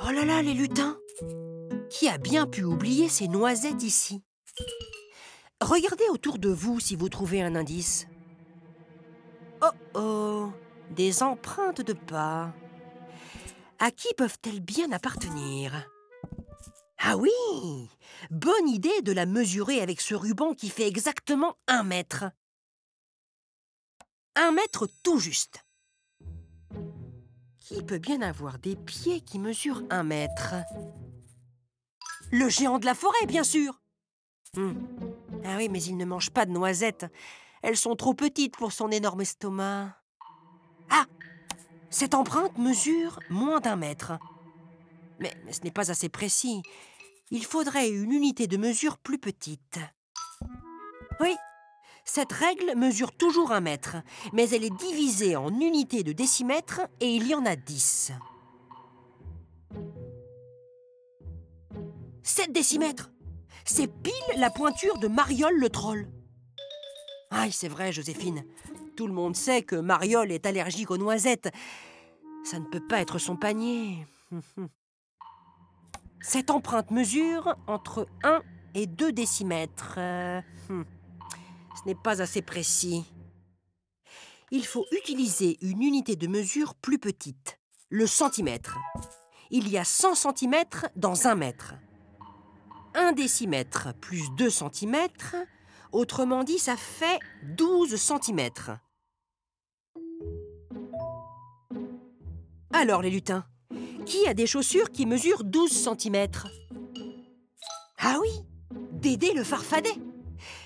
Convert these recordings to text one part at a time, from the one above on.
Oh là là, les lutins! Qui a bien pu oublier ces noisettes ici? Regardez autour de vous si vous trouvez un indice. Oh oh! Des empreintes de pas. À qui peuvent-elles bien appartenir? Ah oui! Bonne idée de la mesurer avec ce ruban qui fait exactement 1 mètre. 1 mètre tout juste. Qui peut bien avoir des pieds qui mesurent 1 mètre? Le géant de la forêt, bien sûr! Ah oui, mais il ne mange pas de noisettes. Elles sont trop petites pour son énorme estomac. Ah! Cette empreinte mesure moins d'1 mètre. Mais ce n'est pas assez précis. Il faudrait une unité de mesure plus petite. Oui, cette règle mesure toujours 1 mètre, mais elle est divisée en unités de décimètres et il y en a 10. 7 décimètres! C'est pile la pointure de Mariole le troll. Aïe, c'est vrai, Joséphine. Tout le monde sait que Mariole est allergique aux noisettes. Ça ne peut pas être son panier. Cette empreinte mesure entre 1 et 2 décimètres. Ce n'est pas assez précis. Il faut utiliser une unité de mesure plus petite, le centimètre. Il y a 100 centimètres dans 1 mètre. 1 décimètre plus 2 centimètres, autrement dit, ça fait 12 centimètres. Alors, les lutins, qui a des chaussures qui mesurent 12 centimètres? Ah oui, Dédé le farfadet.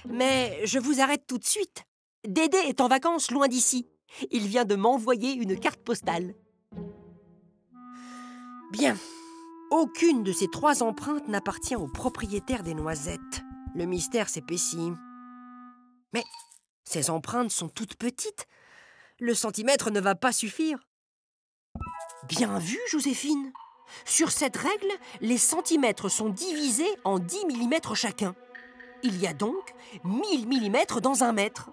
Mais je vous arrête tout de suite. Dédé est en vacances loin d'ici. Il vient de m'envoyer une carte postale. Bien. Aucune de ces 3 empreintes n'appartient au propriétaire des noisettes. Le mystère s'épaissit. Mais ces empreintes sont toutes petites. Le centimètre ne va pas suffire. Bien vu, Joséphine. Sur cette règle, les centimètres sont divisés en 10 mm chacun. Il y a donc 1000 mm dans 1 mètre.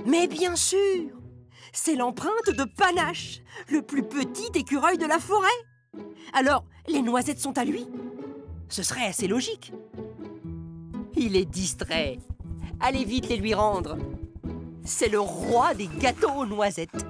Mais bien sûr! C'est l'empreinte de Panache, le plus petit écureuil de la forêt. Alors, les noisettes sont à lui? Ce serait assez logique. Il est distrait. Allez vite les lui rendre. C'est le roi des gâteaux aux noisettes.